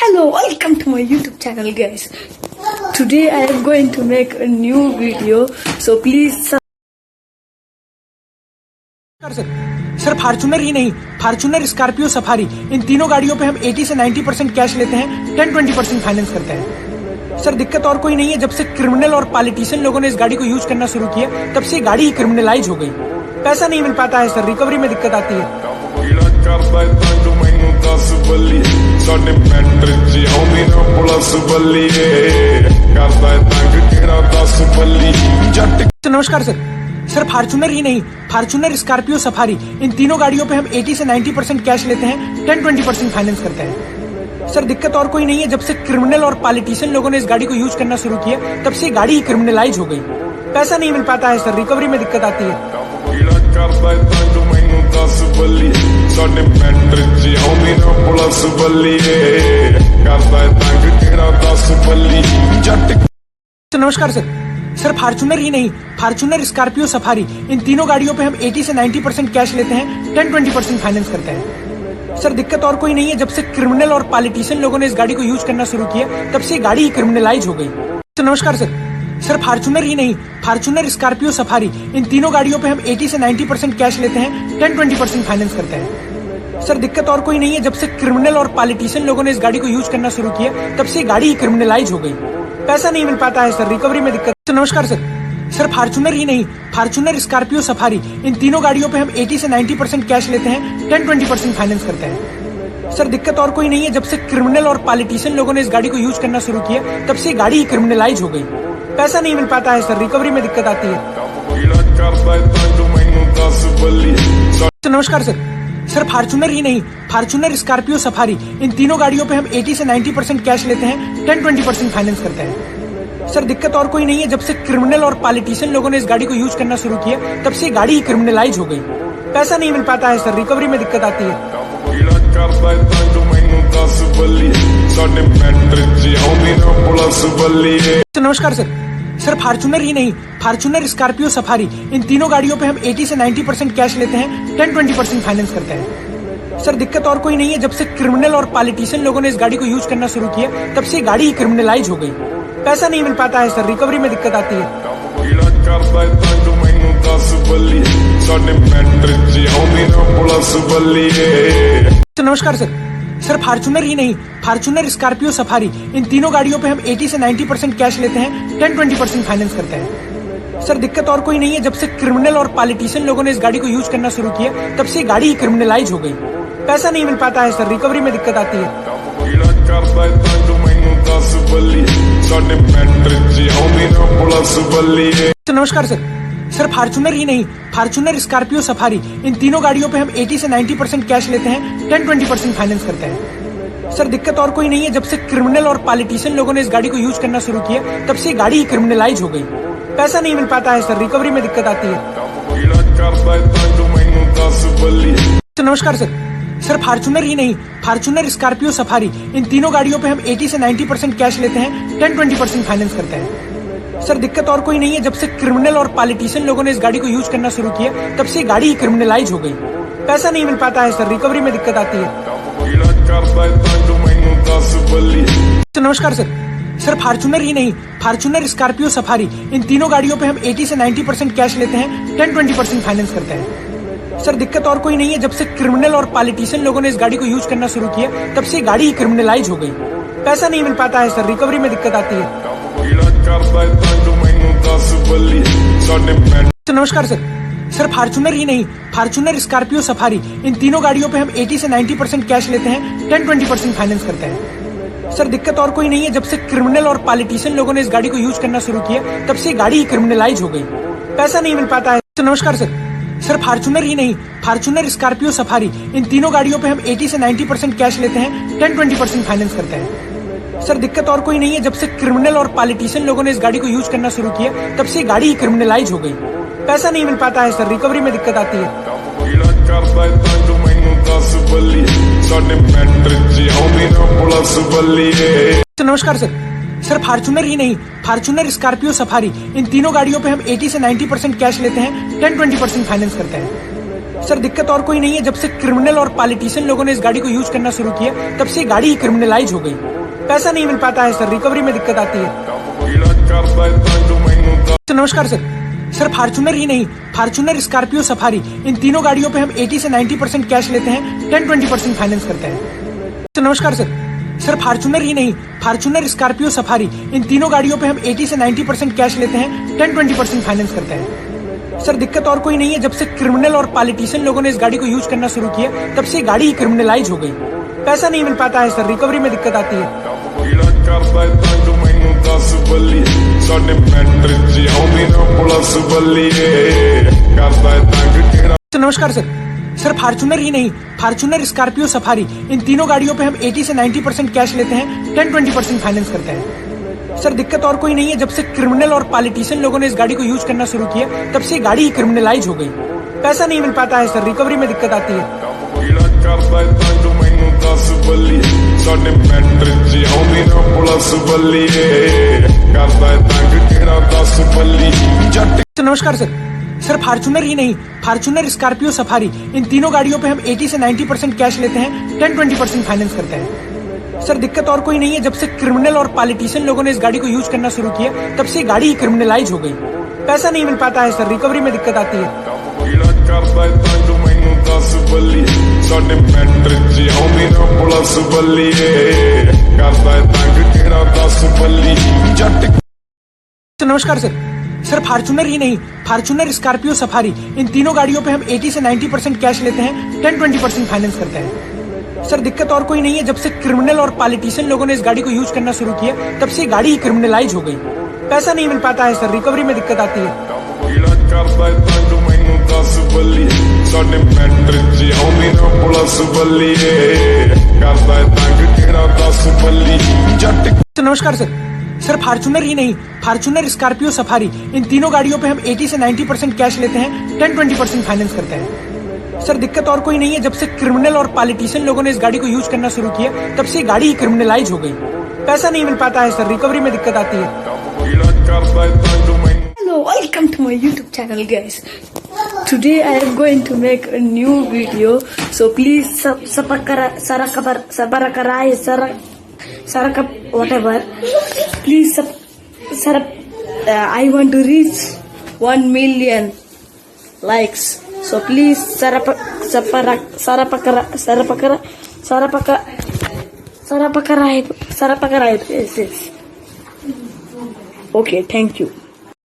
Hello, welcome to my YouTube channel, guys. Today I am going to make a new video, so please. Sir Fortuner ही नहीं, Fortuner, Scorpio, safari, इन तीनों गाड़ियों पे हम 80 से 90% cash लेते हैं, 10-20% फाइनेंस करते हैं। सर दिक्कत और कोई नहीं है, जब से क्रिमिनल और पॉलिटिशियन लोगों ने इस गाड़ी को यूज करना शुरू किया तब से गाड़ी ही क्रिमिनलाइज हो गई। पैसा नहीं मिल पाता है सर, रिकवरी में दिक्कत आती है। नमस्कार सर फॉर्च्यूनर ही नहीं, फॉर्च्यूनर, स्कॉर्पियो, सफारी, इन तीनों गाड़ियों पे हम 80 से 90% कैश लेते हैं, 10-20% फाइनेंस करते हैं। सर दिक्कत और कोई नहीं है, जब से क्रिमिनल और पॉलिटिशियन लोगों ने इस गाड़ी को यूज करना शुरू किया तब से गाड़ी ही क्रिमिनलाइज हो गई। पैसा नहीं मिल पाता है सर, रिकवरी में दिक्कत आती है। नमस्कार सर फॉर्च्यूनर ही नहीं, फॉर्च्यूनर, स्कॉर्पियो, सफारी, इन तीनों गाड़ियों पे हम 80 से 90% कैश लेते हैं, 10-20% फाइनेंस करते हैं। सर दिक्कत और कोई नहीं है, जब से क्रिमिनल और पॉलिटिशियन लोगों ने इस गाड़ी को यूज करना शुरू किया तब से गाड़ी ही क्रिमिनलाइज हो गई। नमस्कार सर फॉर्च्यूनर ही नहीं, फॉर्च्यूनर, स्कॉर्पियो, सफारी, इन तीनों गाड़ियों पे हम 80 से 90% कैश लेते हैं, 10-20% फाइनेंस करते हैं। सर दिक्कत और कोई नहीं है, जब से क्रिमिनल और पॉलिटिशियन लोगों ने इस गाड़ी को यूज करना शुरू किया तब से गाड़ी ही क्रिमिनलाइज हो गई। पैसा नहीं मिल पाता है सर, रिकवरी में दिक्कत। नमस्कार सर फॉर्च्यूनर ही नहीं, फॉर्च्यूनर, स्कॉर्पियो, सफारी, इन तीनों गाड़ियों पे हम 80 से 90% कैश लेते हैं, 10-20% फाइनेंस करते हैं। सर दिक्कत और कोई नहीं है, जब से क्रिमिनल और पॉलिटिशियन लोगों ने इस गाड़ी को यूज करना शुरू किया तब से गाड़ी ही क्रिमिनलाइज हो गई। पैसा नहीं मिल पाता है सर, रिकवरी में दिक्कत आती है। नमस्कार सर फॉर्च्यूनर ही नहीं, फॉर्च्यूनर, स्कॉर्पियो, सफारी, इन तीनों गाड़ियों पे हम 80 से 90% कैश लेते हैं, 10-20% फाइनेंस करते हैं। सर दिक्कत और कोई नहीं है, जब से क्रिमिनल और पॉलिटिशियन लोगों ने इस गाड़ी को यूज करना शुरू किया तब से गाड़ी ही क्रिमिनलाइज हो गई। पैसा नहीं मिल पाता है सर, रिकवरी में दिक्कत आती है। नमस्कार सर फॉर्च्यूनर ही नहीं, फॉर्च्यूनर, स्कॉर्पियो, सफारी, इन तीनों गाड़ियों पे हम 80 से 90% कैश लेते हैं, 10-20% फाइनेंस करते हैं। सर दिक्कत और कोई नहीं है, जब से क्रिमिनल और पॉलिटिशियन लोगों ने इस गाड़ी को यूज करना शुरू किया तब से गाड़ी ही क्रिमिनलाइज हो गई। पैसा नहीं मिल पाता है सर, रिकवरी में दिक्कत आती है। नमस्कार सर फॉर्च्यूनर ही नहीं, फॉर्च्यूनर, स्कॉर्पियो, सफारी, इन तीनों गाड़ियों पे हम 80 से 90% कैश लेते हैं, 10-20% फाइनेंस करते हैं। सर दिक्कत और कोई नहीं है, जब से क्रिमिनल और पॉलिटिशियन लोगों ने इस गाड़ी को यूज करना शुरू किया तब से गाड़ी ही क्रिमिनलाइज हो गई। पैसा नहीं मिल पाता है सर, रिकवरी में दिक्कत आती है। नमस्कार सर फॉर्च्यूनर ही नहीं, फॉर्च्यूनर, स्कॉर्पियो, सफारी, इन तीनों गाड़ियों पे हम 80 से 90% कैश लेते हैं, 10-20% फाइनेंस करते हैं। सर दिक्कत और कोई नहीं है, जब से क्रिमिनल और पॉलिटिशियन लोगों ने इस गाड़ी को यूज करना शुरू किया तब से गाड़ी ही क्रिमिनलाइज हो गई। पैसा नहीं मिल पाता है सर, रिकवरी में दिक्कत आती है। नमस्कार सर फॉर्च्यूनर ही नहीं, फॉर्च्यूनर, स्कॉर्पियो, सफारी, इन तीनों गाड़ियों पे हम 80 से 90% कैश लेते हैं, 10-20% फाइनेंस करते हैं। सर दिक्कत और कोई नहीं है, जब से क्रिमिनल और पॉलिटिशियन लोगों ने इस गाड़ी को यूज करना शुरू किया तब से गाड़ी ही क्रिमिनलाइज हो गई। पैसा नहीं मिल पाता है सर, रिकवरी में दिक्कत आती है। नमस्कार सर फॉर्च्यूनर ही नहीं, फॉर्च्यूनर, स्कॉर्पियो, सफारी, इन तीनों गाड़ियों पे हम 80 से 90% कैश लेते हैं, 10-20% फाइनेंस करते हैं। सर दिक्कत और कोई नहीं है, जब से क्रिमिनल और पॉलिटिशियन लोगों ने इस गाड़ी को यूज करना शुरू किया तब से गाड़ी ही क्रिमिनलाइज हो गई। पैसा नहीं मिल पाता है सर, रिकवरी में दिक्कत आती है। नमस्कार सर फॉर्च्यूनर ही नहीं, फॉर्च्यूनर, स्कॉर्पियो, सफारी, इन तीनों गाड़ियों पे हम 80 से 90% कैश लेते हैं, 10-20% फाइनेंस करते हैं। सर दिक्कत और कोई नहीं है, जब से क्रिमिनल और पॉलिटिशियन लोगों ने इस गाड़ी को यूज करना शुरू किया तब से गाड़ी ही क्रिमिनलाइज हो गई। पैसा नहीं मिल पाता है। नमस्कार सर फॉर्च्यूनर ही नहीं, फॉर्च्यूनर, स्कॉर्पियो, सफारी, इन तीनों गाड़ियों पे हम 80 से 90% कैश लेते हैं, 10-20% फाइनेंस करते हैं। सर दिक्कत और कोई नहीं है, जब से क्रिमिनल और पॉलिटिशियन लोगों ने इस गाड़ी को यूज करना शुरू किया तब से गाड़ी ही क्रिमिनलाइज हो गई। पैसा नहीं मिल पाता है सर, रिकवरी में दिक्कत आती है। नमस्कार सर फॉर्च्यूनर ही नहीं, फॉर्च्यूनर, स्कॉर्पियो, सफारी, इन तीनों गाड़ियों पे हम 80 से 90% कैश लेते हैं, 10-20% फाइनेंस करते हैं। सर दिक्कत और कोई नहीं है, जब से क्रिमिनल और पॉलिटिशियन लोगों ने इस गाड़ी को यूज करना शुरू किया तब से गाड़ी ही क्रिमिनलाइज हो गई। पैसा नहीं मिल पाता है सर, रिकवरी में दिक्कत आती है। नमस्कार सर। सर फार्चूनर ही नहीं, फार्चूनर, स्कॉर्पियो, सफारी, इन तीनों गाड़ियों पे हम 80 से 90% कैश लेते हैं, 10-20% फाइनेंस करते हैं। नमस्कार सर। सर फार्चूनर ही नहीं, फार्चूनर, स्कॉर्पियो, सफारी, इन तीनों गाड़ियों पे हम 80 से 90% कैश लेते हैं, 10-20% फाइनेंस करते हैं। सर दिक्कत और कोई नहीं है, जब से क्रिमिनल और पॉलिटिशियन लोगों ने इस गाड़ी को यूज करना शुरू किया तब से गाड़ी ही क्रिमिनलाइज हो गई। पैसा नहीं मिल पाता है सर, रिकवरी में दिक्कत आती है। नमस्कार सर। सर फार्चूनर ही नहीं, फार्चूनर, स्कॉर्पियो, सफारी, इन तीनों गाड़ियों पे हम 80 से 90% कैश लेते हैं, 10-20% फाइनेंस करते हैं। सर दिक्कत और कोई नहीं है, जब से क्रिमिनल और पॉलिटिशियन लोगों ने इस गाड़ी को यूज करना शुरू किया तब से गाड़ी ही क्रिमिनलाइज हो गई। पैसा नहीं मिल पाता है सर, रिकवरी में दिक्कत आती है। नमस्कार सर। सर फार्चूनर ही नहीं, फार्चूनर, स्कॉर्पियो, सफारी, इन तीनों गाड़ियों पे हम 80 से 90% कैश लेते हैं, 10-20% फाइनेंस करते हैं। सर दिक्कत और कोई नहीं है, जब से क्रिमिनल और पॉलिटिशियन लोगों ने इस गाड़ी को यूज करना शुरू किया तब से गाड़ी ही क्रिमिनलाइज हो गई। पैसा नहीं मिल पाता है सर, रिकवरी में दिक्कत आती है। नमस्कार सर। सर फार्चूनर ही नहीं, फार्चूनर, स्कॉर्पियो, सफारी, इन तीनों गाड़ियों पे हम 80 से 90% कैश लेते हैं, 10-20% फाइनेंस करते हैं। सर दिक्कत और कोई नहीं है, जब से क्रिमिनल और पॉलिटिशियन लोगों ने इस गाड़ी को यूज करना शुरू किया तब से गाड़ी ही क्रिमिनलाइज हो गई। पैसा नहीं मिल पाता है सर, रिकवरी में दिक्कत आती है। नमस्कार सर। सर फार्चूनर ही नहीं, फार्चूनर, स्कॉर्पियो, सफारी, इन तीनों गाड़ियों पे हम 80 से 90% कैश लेते हैं, 10-20% फाइनेंस करते हैं। सर दिक्कत और कोई नहीं है, जब से क्रिमिनल और पॉलिटिशियन लोगों ने इस गाड़ी को यूज करना शुरू किया तब से गाड़ी ही क्रिमिनलाइज हो गई। पैसा नहीं मिल पाता है सर, रिकवरी में दिक्कत आती है। Hello, welcome to my YouTube channel, guys. Today I am going to make a new video, so please whatever. Please I want to reach 1 million likes. So please sarapakara. Yes. Okay, thank you.